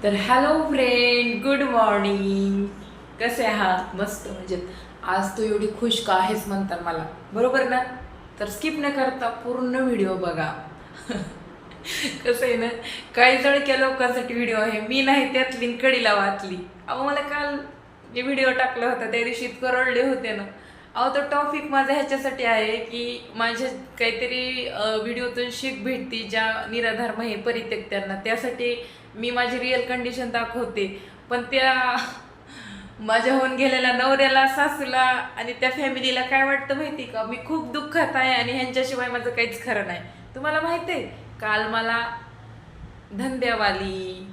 तर hello friend, good morning. कसे आहात? मस्त म्हणजे आज तू एवढी खुश का आहेस म्हणतात मला, बरोबर ना? तर स्किप न करता पूर्ण व्हिडिओ बघा. कसं आहे ना, काही जळक्या लोकांसाठी व्हिडिओ आहे, मी नाही त्यातली कडीला वाचली. अहो मला काल जे व्हिडिओ टाकला होता त्या दिवशी इतकं रडले होते ना. अहो तो टॉपिक माझा ह्याच्यासाठी आहे की माझ्या काहीतरी व्हिडिओतून शिक भेटती ज्या निराधार परित्यक्त्यांना, त्यासाठी मी माझी रिअल कंडिशन दाखवते. पण त्या माझ्या होऊन गेलेल्या नवऱ्याला, सासूला आणि त्या फॅमिलीला काय वाटतं माहिती का, मी खूप दुःखात आहे आणि ह्यांच्याशिवाय माझं काहीच खरं नाही. तुम्हाला माहिती आहे, काल मला धंद्यावाली,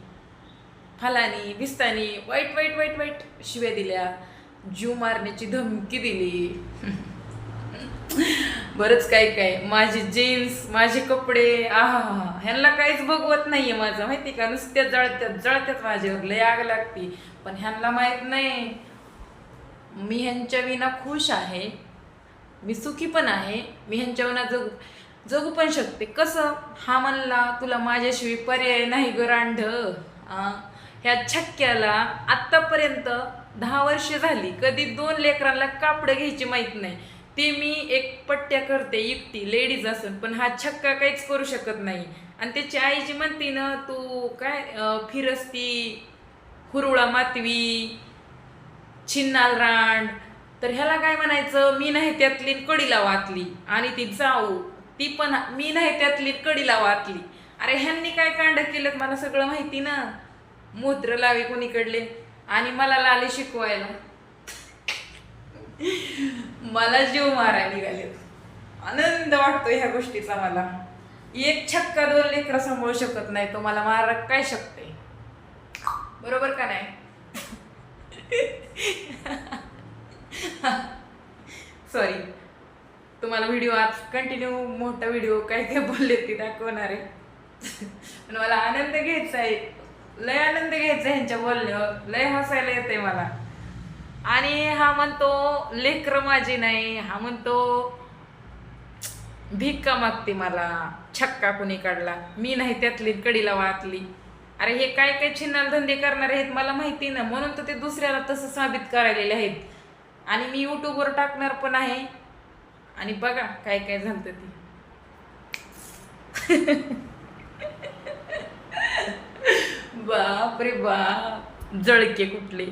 फलानी बिस्तानी वाईट वाईट वाईट वाईट शिव्या दिल्या, जीव मारण्याची धमकी दिली. बरंच काय काय, माझे जीन्स, माझे कपडे, आहा, ह्यांना काहीच बघवत नाहीये माझं, माहिती का? नुसत्या जळत्यात जळत्यात, माझ्यावर लय आग लागती. पण ह्यांना माहित नाही मी ह्यांच्या विना खुश आहे, मी सुखी पण आहे, मी ह्यांच्या विना जगू पण शकते. कसं? हा म्हणला तुला माझ्याशिवाय पर्याय नाही ग रांढ. ह्या छक्क्याला आत्तापर्यंत 10 वर्ष झाली, कधी 2 लेकरांना कापडं घ्यायची माहीत नाही. ते मी एक पट्ट्या करते एकटी, लेडीज असून, पण हा छक्का काहीच करू शकत नाही. आणि त्याची आईची म्हणती ना, तू काय फिरसती हुरुळा मातवी, छिन्नाल रांड. तर ह्याला काय म्हणायचं, मी नाही त्यातली कडीला वाचली. आणि ती जाऊ, ती पण मी नाही त्यातली कडीला वाचली. अरे ह्यांनी काय कांड केलं मला सगळं माहिती ना. मूत्र लावे कोणीकडले आणि मला लाले शिकवायला, मला जीव मारायला निघाले. आनंद वाटतो ह्या गोष्टीचा मला. एक छक्का 2 लेकरं सांभाळू शकत नाही, तो मला मारा काय शकते, बरोबर का नाही? सॉरी, तुम्हाला व्हिडिओ आज कंटिन्यू मोठा व्हिडिओ काय काय बोलले ते दाखवणार आहे. पण मला आनंद घ्यायचा आहे, लय आनंद घ्यायचा आहे ह्यांच्या बोलण्यावर, लय हसायला येते मला. आणि हा म्हणतो लेकरं माझी नाही, हा म्हणतो भिक्का मागते मला, छक्का कुणी काढला, मी नाही त्यातली कडीला वाचली. अरे हे काय काय छिन्नाल धंदे करणारे आहेत मला माहिती ना, म्हणून तर ते दुसऱ्याला तसं साबित करायलेले आहेत. आणि मी यूट्यूबवर टाकणार पण आहे. आणि बघा काय काय झालं ते. बाप रे बाप, जळके कुठले.